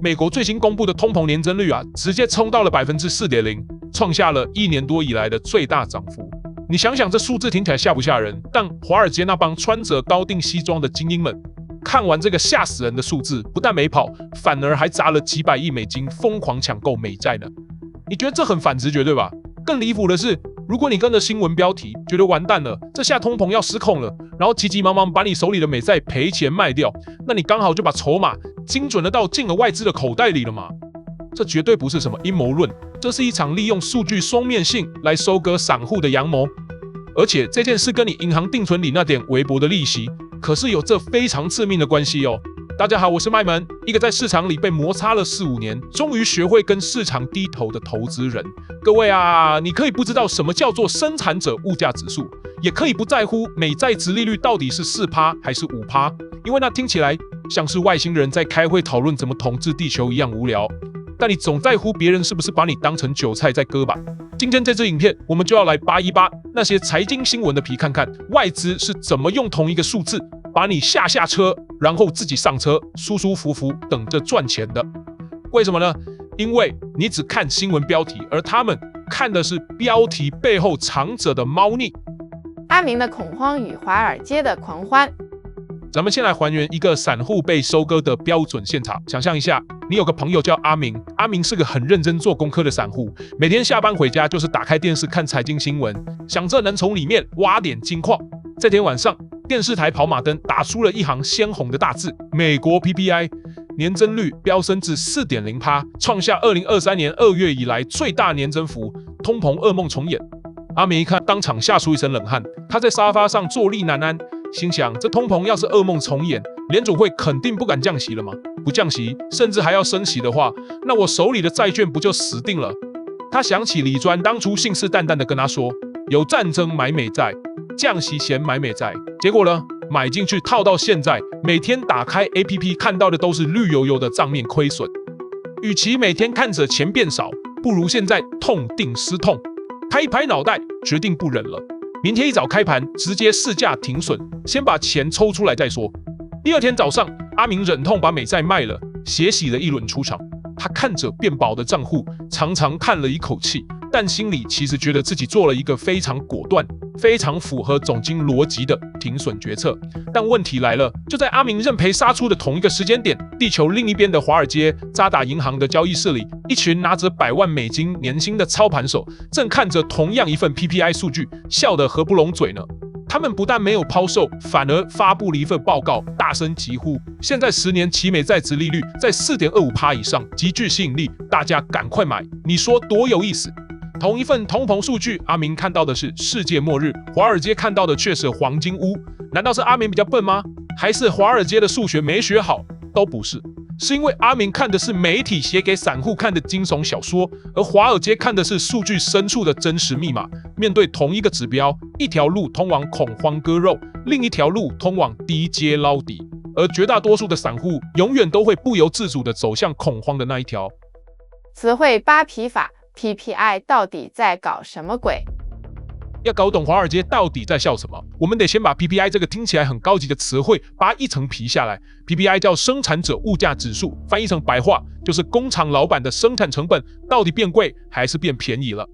美国最新公布的通膨年增率直接冲到了 4.0%， 创下了1年多以来的最大涨幅。你想想这数字听起来吓不吓人？但华尔街那帮穿着高定西装的精英们，看完这个吓死人的数字，不但没跑，反而还砸了几百亿美金疯狂抢购美债呢。你觉得这很反直觉对吧？更离谱的是，如果你跟着新闻标题觉得完蛋了，这下通膨要失控了，然后急急忙忙把你手里的美债赔钱卖掉，那你刚好就把筹码精准的到进了外资的口袋里了嘛。这绝对不是什么阴谋论，这是一场利用数据双面性来收割散户的阳谋。而且这件事跟你银行定存里那点微薄的利息可是有这非常致命的关系哦。大家好，我是麦门，一个在市场里被摩擦了4-5年，终于学会跟市场低头的投资人。各位你可以不知道什么叫做生产者物价指数，也可以不在乎美债殖利率到底是 4% 还是 5%， 因为那听起来像是外星人在开会讨论怎么统治地球一样无聊。但你总在乎别人是不是把你当成韭菜在割吧。今天这支影片，我们就要来扒一扒那些财经新闻的皮，看看外资是怎么用同一个数字把你下车，然后自己上车，舒舒服服等着赚钱的。为什么呢？因为你只看新闻标题，而他们看的是标题背后藏着的猫腻。阿明的恐慌与华尔街的狂欢。咱们先来还原一个散户被收割的标准现场。想象一下，你有个朋友叫阿明，阿明是个很认真做功课的散户，每天下班回家就是打开电视看财经新闻，想着能从里面挖点金矿。这天晚上，电视台跑马灯打出了一行鲜红的大字：美国 PPI 年增率飙升至 4.0%， 创下2023年2月以来最大年增幅，通膨噩梦重演。阿明一看，当场吓出一身冷汗，他在沙发上坐立难安，心想这通膨要是噩梦重演，联准会肯定不敢降息了吗？不降息，甚至还要升息的话，那我手里的债券不就死定了？他想起李专当初信誓旦旦的跟他说，有战争买美债，降息前买美债，结果呢，买进去套到现在，每天打开 APP 看到的都是绿油油的账面亏损。与其每天看着钱变少，不如现在痛定思痛，拍一拍脑袋，决定不忍了。明天一早开盘，直接市价停损，先把钱抽出来再说。第二天早上，阿明忍痛把美债卖了，血洗了一轮出场。他看着变薄的账户，长长叹了一口气，但心里其实觉得自己做了一个非常果断、非常符合总经逻辑的停损决策。但问题来了，就在阿明认赔杀出的同一个时间点，地球另一边的华尔街渣打银行的交易室里，一群拿着100万美金年薪的操盘手，正看着同样一份 PPI 数据，笑得合不拢嘴呢。他们不但没有抛售，反而发布了一份报告，大声疾呼：现在10年期美债殖利率在 4.25% 以上，极具吸引力，大家赶快买！你说多有意思？同一份通膨数据，阿明看到的是世界末日，华尔街看到的却是黄金屋。难道是阿明比较笨吗？还是华尔街的数学没学好？都不是，是因为阿明看的是媒体写给散户看的惊悚小说，而华尔街看的是数据深处的真实密码。面对同一个指标，一条路通往恐慌割肉，另一条路通往低阶捞底，而绝大多数的散户永远都会不由自主地走向恐慌的那一条。词汇扒皮法 ，PPI 到底在搞什么鬼？要搞懂华尔街到底在笑什么，我们得先把 PPI 这个听起来很高级的词汇扒一层皮下来。PPI 叫生产者物价指数，翻译成白话就是工厂老板的生产成本到底变贵还是变便宜了。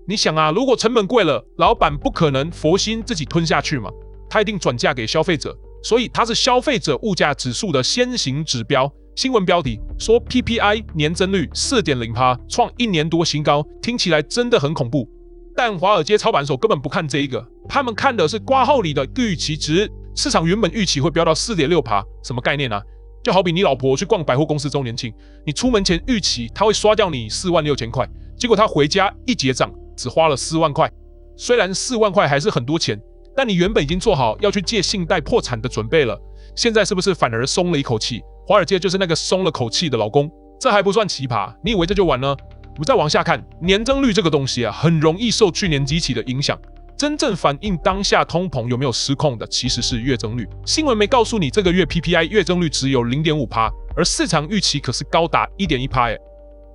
你想如果成本贵了，老板不可能佛心自己吞下去嘛，他一定转嫁给消费者，所以它是消费者物价指数的先行指标。新闻标题说 PPI 年增率 4.0%， 创1年多新高，听起来真的很恐怖。但华尔街操盘手根本不看这一个，他们看的是括号里的预期值。市场原本预期会飙到 4.6%， 什么概念啊？就好比你老婆去逛百货公司周年庆，你出门前预期她会刷掉你46000块，结果她回家一结账只花了4万块。虽然4万块还是很多钱，但你原本已经做好要去借信贷破产的准备了，现在是不是反而松了一口气？华尔街就是那个松了口气的老公。这还不算奇葩，你以为这就完了？我们再往下看，年增率这个东西很容易受去年基期的影响。真正反映当下通膨有没有失控的，其实是月增率。新闻没告诉你这个月 PPI 月增率只有 0.5%， 而市场预期可是高达 1.1%，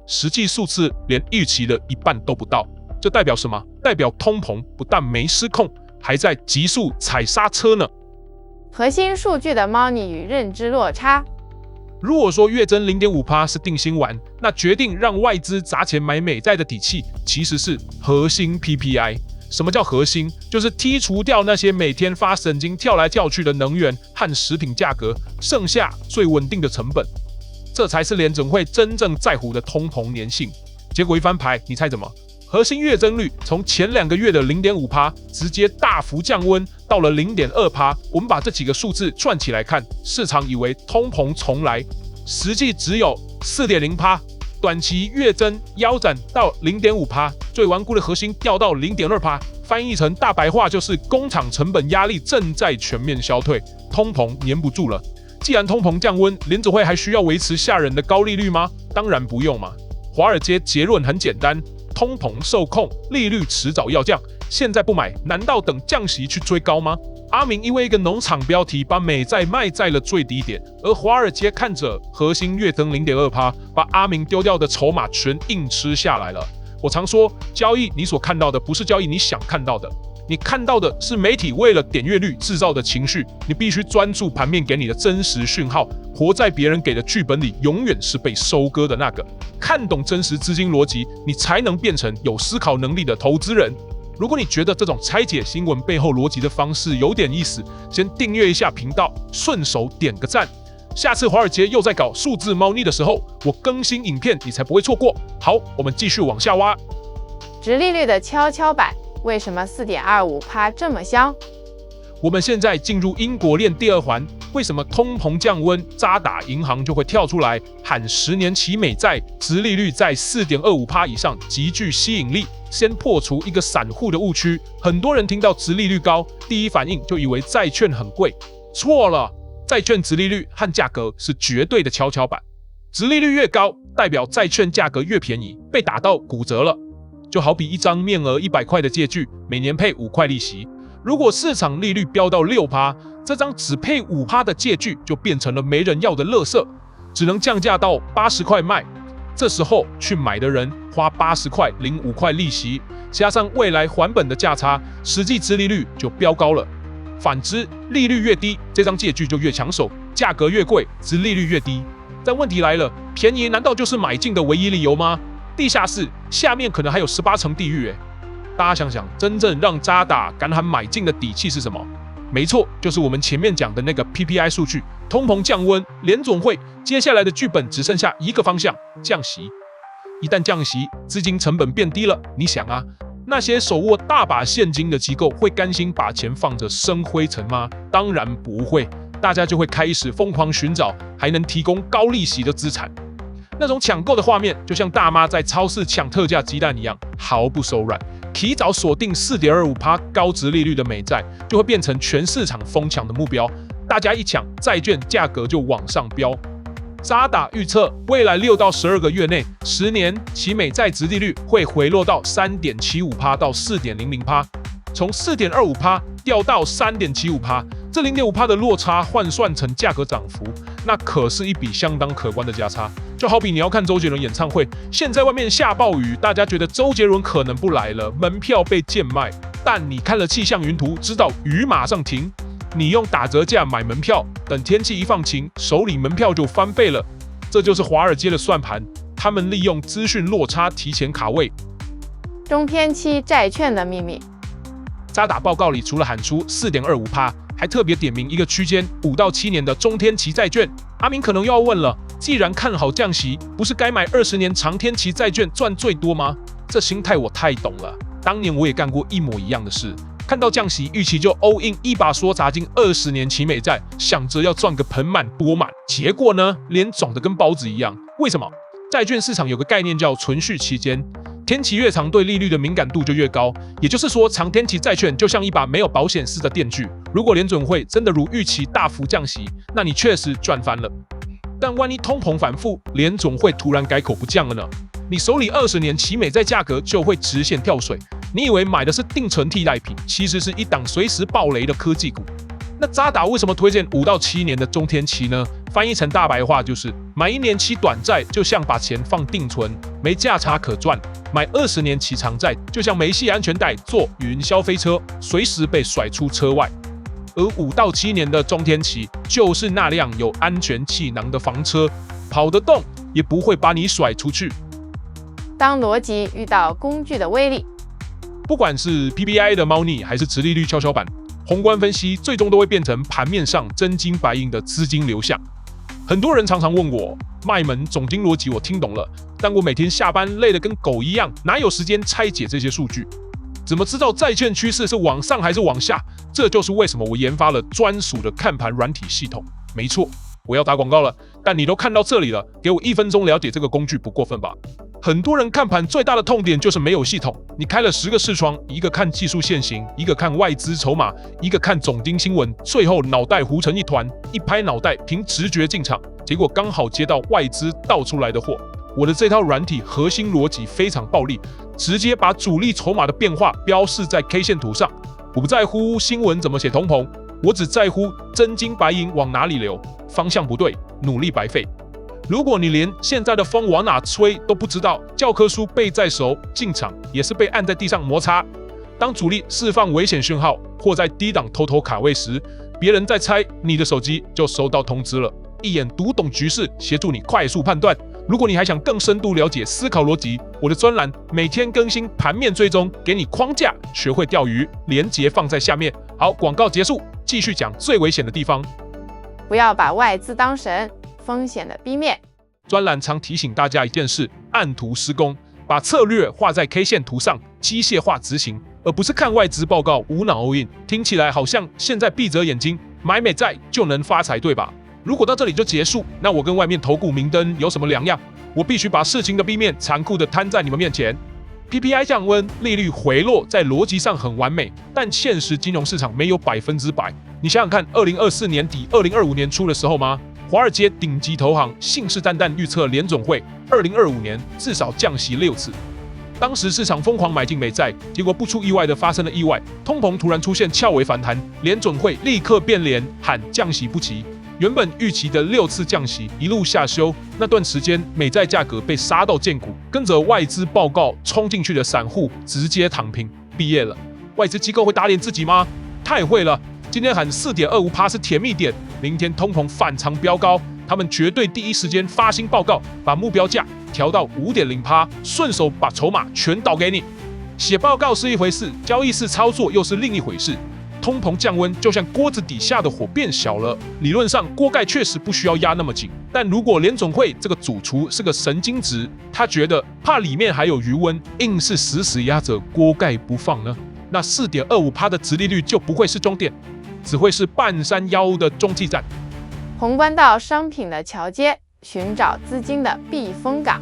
实际数字连预期的一半都不到。这代表什么？代表通膨不但没失控，还在急速踩刹车呢。核心数据的猫腻与认知落差。如果说月增 0.5% 是定心丸，那决定让外资砸钱买美债的底气其实是核心 PPI。什么叫核心？就是剔除掉那些每天发神经跳来跳去的能源和食品价格，剩下最稳定的成本，这才是联准会真正在乎的通膨粘性。结果一翻牌，你猜怎么？核心月增率从前2个月的 0.5% 直接大幅降温到了 0.2%。我们把这几个数字串起来看，市场以为通膨重来，实际只有 4.0%。短期月增腰斩到 0.5%， 最顽固的核心掉到 0.2%， 翻译成大白话就是工厂成本压力正在全面消退，通膨黏不住了。既然通膨降温，联准会还需要维持吓人的高利率吗？当然不用嘛。华尔街结论很简单，通膨受控，利率迟早要降，现在不买，难道等降息去追高吗？阿明因为一个农场标题把美债卖在了最低点，而华尔街看着核心月增 0.2%， 把阿明丢掉的筹码全硬吃下来了。我常说，交易你所看到的不是交易你想看到的，你看到的是媒体为了点阅率制造的情绪。你必须专注盘面给你的真实讯号，活在别人给的剧本里，永远是被收割的那个。看懂真实资金逻辑，你才能变成有思考能力的投资人。如果你觉得这种拆解新闻背后逻辑的方式有点意思，先订阅一下频道，顺手点个赞。下次华尔街又在搞数字猫腻的时候，我更新影片，你才不会错过。好，我们继续往下挖。殖利率的跷跷板，为什么 4.25% 这么香？我们现在进入因果链第2环，为什么通膨降温，渣打银行就会跳出来喊10年期美债殖利率在 4.25% 以上极具吸引力，先破除一个散户的误区。很多人听到殖利率高，第一反应就以为债券很贵，错了，债券殖利率和价格是绝对的跷跷板，殖利率越高，代表债券价格越便宜，被打到骨折了。就好比一张面额100块的借据，每年配5块利息。如果市场利率飙到 6%， 这张只配 5% 的借据就变成了没人要的垃圾，只能降价到80块卖。这时候去买的人花80块领5块利息，加上未来还本的价差，实际殖利率就飙高了。反之，利率越低，这张借据就越抢手，价格越贵，殖利率越低。但问题来了，便宜难道就是买进的唯一理由吗？地下室下面可能还有18层地狱大家想想，真正让渣打敢喊买进的底气是什么？没错，就是我们前面讲的那个 PPI 数据。通膨降温，联准会接下来的剧本只剩下一个方向：降息。一旦降息，资金成本变低了，你想啊，那些手握大把现金的机构会甘心把钱放着生灰尘吗？当然不会，大家就会开始疯狂寻找还能提供高利息的资产。那种抢购的画面，就像大妈在超市抢特价鸡蛋一样，毫不手软。提早锁定 4.25% 高殖利率的美债，就会变成全市场疯抢的目标。大家一抢，债券价格就往上飙。渣打预测，未来6到12个月内，10年期美债殖利率会回落到 3.75% 到 4.00%， 从 4.25% 掉到 3.75%， 这 0.5% 的落差换算成价格涨幅，那可是一笔相当可观的价差。就好比你要看周杰伦演唱会，现在外面下暴雨，大家觉得周杰伦可能不来了，门票被贱卖。但你看了气象云图，知道雨马上停，你用打折价买门票，等天气一放晴，手里门票就翻倍了。这就是华尔街的算盘，他们利用资讯落差提前卡位。中天期债券的秘密。渣打报告里除了喊出 4.25%， 还特别点名一个区间5到7年的中天期债券。阿明可能又要问了，既然看好降息，不是该买20年长天期债券赚最多吗？这心态我太懂了，当年我也干过一模一样的事。看到降息，预期就 all in 一把梭砸进20年期美债，想着要赚个盆满钵满。结果呢，脸肿得跟包子一样。为什么？债券市场有个概念叫存续期间，天期越长，对利率的敏感度就越高。也就是说，长天期债券就像一把没有保险丝的电锯。如果联准会真的如预期大幅降息，那你确实赚翻了。但万一通膨反复，联准会突然改口不降了呢？你手里20年期美债价格就会直线跳水。你以为买的是定存替代品，其实是一档随时爆雷的科技股。那渣打为什么推荐5到7年的中天期呢？翻译成大白话就是，买1年期短债就像把钱放定存，没价差可赚；买20年期长债就像没系安全带坐云霄飞车，随时被甩出车外。而5到7年的中天期就是那辆有安全气囊的房车，跑得动也不会把你甩出去。当逻辑遇到工具的威力，不管是 PPI 的猫腻还是殖利率跷跷板，宏观分析最终都会变成盘面上真金白银的资金流向。很多人常常问我，卖门总经逻辑我听懂了，但我每天下班累得跟狗一样，哪有时间拆解这些数据？怎么知道债券趋势是往上还是往下？这就是为什么我研发了专属的看盘软体系统。没错，我要打广告了，但你都看到这里了，给我1分钟了解这个工具不过分吧？很多人看盘最大的痛点就是没有系统，你开了10个视窗，一个看技术线型，一个看外资筹码，一个看总经新闻，最后脑袋糊成一团，一拍脑袋凭直觉进场，结果刚好接到外资倒出来的货。我的这套软体核心逻辑非常暴力，直接把主力筹码的变化标示在 K 线图上。我不在乎新闻怎么写通膨，我只在乎真金白银往哪里流，方向不对，努力白费。如果你连现在的风往哪吹都不知道，教科书背在手，进场也是被按在地上摩擦。当主力释放危险讯号或在低档偷偷卡位时，别人在猜，你的手机就收到通知了，一眼读懂局势，协助你快速判断。如果你还想更深度了解思考逻辑，我的专栏每天更新盘面追踪，给你框架，学会钓鱼，连结放在下面。好，广告结束，继续讲最危险的地方。不要把外资当神，风险的 B 面。专栏常提醒大家一件事：按图施工，把策略画在 K 线图上，机械化执行，而不是看外资报告无脑 all in。听起来好像现在闭着眼睛买美债就能发财，对吧？如果到这里就结束，那我跟外面投顾明灯有什么两样？我必须把事情的 B 面残酷的摊在你们面前。PPI 降温，利率回落，在逻辑上很完美，但现实金融市场没有100%。你想想看，2024年底、2025年初的时候吗？华尔街顶级投行信誓旦旦预测联准会2025年至少降息6次。当时市场疯狂买进美债，结果不出意外的发生了意外，通膨突然出现翘尾反弹，联准会立刻变脸喊降息不急。原本预期的6次降息一路下修，那段时间美债价格被杀到见骨，跟着外资报告冲进去的散户直接躺平毕业了。外资机构会打脸自己吗？太会了！今天喊4.25% 是甜蜜点，明天通膨反常飙高，他们绝对第一时间发新报告，把目标价调到5.0%，顺手把筹码全倒给你。写报告是一回事，交易室操作又是另一回事。通膨降温就像锅子底下的火变小了，理论上锅盖确实不需要压那么紧，但如果联总会这个主厨是个神经质，他觉得怕里面还有余温，硬是死死压着锅盖不放呢，那4.25%的殖利率就不会是终点，只会是半山腰的中继站。宏观到商品的桥接，寻找资金的避风港。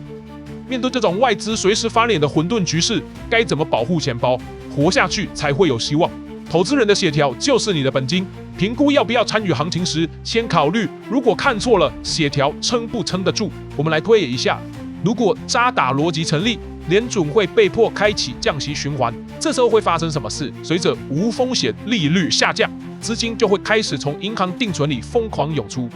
面对这种外资随时翻脸的混沌局势，该怎么保护钱包，活下去才会有希望？投资人的协调就是你的本金，评估要不要参与行情时，先考虑如果看错了，协调撑不撑得住。我们来推演一下，如果渣打逻辑成立，联准会被迫开启降息循环，这时候会发生什么事？随着无风险利率下降，资金就会开始从银行定存里疯狂涌出。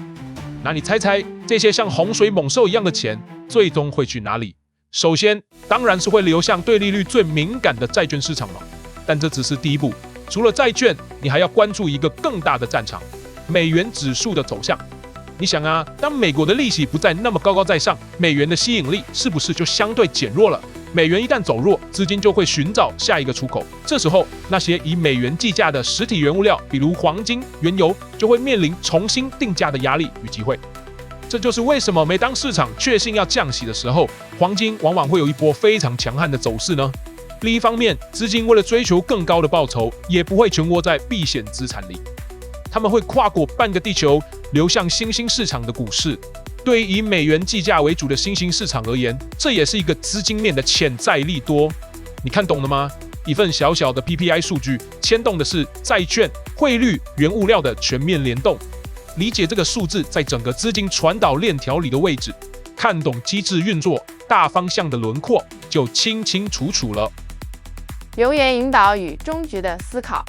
那你猜猜，这些像洪水猛兽一样的钱，最终会去哪里？首先，当然是会流向对利率最敏感的债券市场嘛。但这只是第一步。除了债券，你还要关注一个更大的战场——美元指数的走向。你想啊，当美国的利息不再那么高高在上，美元的吸引力是不是就相对减弱了？美元一旦走弱，资金就会寻找下一个出口。这时候，那些以美元计价的实体原物料，比如黄金、原油，就会面临重新定价的压力与机会。这就是为什么每当市场确信要降息的时候，黄金往往会有一波非常强悍的走势呢。另一方面，资金为了追求更高的报酬，也不会全窝在避险资产里，他们会跨过半个地球，流向新兴市场的股市。对于以美元计价为主的新兴市场而言，这也是一个资金面的潜在利多。你看懂了吗？一份小小的 PPI 数据牵动的是债券、汇率、原物料的全面联动。理解这个数字在整个资金传导链条里的位置，看懂机制运作、大方向的轮廓，就清清楚楚了。留言引导与终局的思考。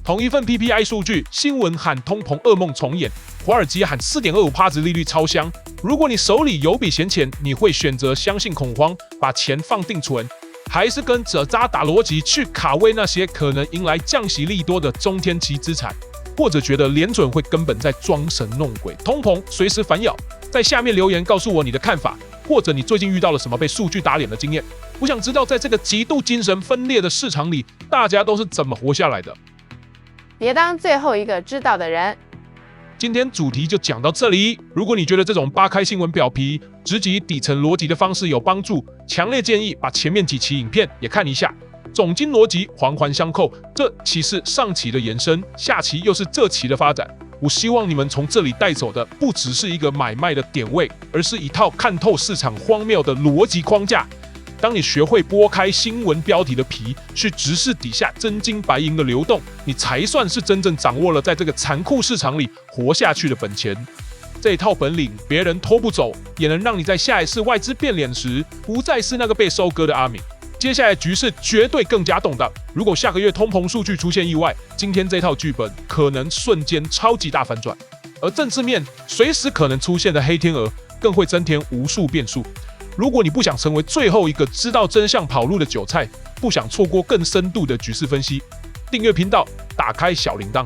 同一份 PPI 数据，新闻喊通膨噩梦重演，华尔街喊4.25%殖利率超香。如果你手里有笔闲钱，你会选择相信恐慌，把钱放定存，还是跟着渣打逻辑去卡位那些可能迎来降息利多的中天期资产？或者觉得联准会根本在装神弄鬼，通膨随时反咬，在下面留言告诉我你的看法，或者你最近遇到了什么被数据打脸的经验。我想知道，在这个极度精神分裂的市场里，大家都是怎么活下来的。别当最后一个知道的人。今天主题就讲到这里。如果你觉得这种扒开新闻表皮、直击底层逻辑的方式有帮助，强烈建议把前面几期影片也看一下。总经逻辑环环相扣，这期是上期的延伸，下期又是这期的发展。我希望你们从这里带走的不只是一个买卖的点位，而是一套看透市场荒谬的逻辑框架。当你学会拨开新闻标题的皮，去直视底下真金白银的流动，你才算是真正掌握了在这个残酷市场里活下去的本钱。这一套本领别人偷不走，也能让你在下一次外资变脸时，不再是那个被收割的阿明。接下来局势绝对更加动荡。如果下个月通膨数据出现意外，今天这套剧本可能瞬间超级大反转。而政治面随时可能出现的黑天鹅，更会增添无数变数。如果你不想成为最后一个知道真相跑路的韭菜，不想错过更深度的局势分析，订阅频道，打开小铃铛。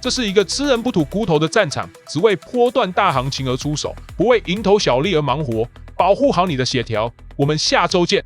这是一个吃人不吐骨头的战场，只为波段大行情而出手，不为蝇头小利而忙活，保护好你的血条。我们下周见。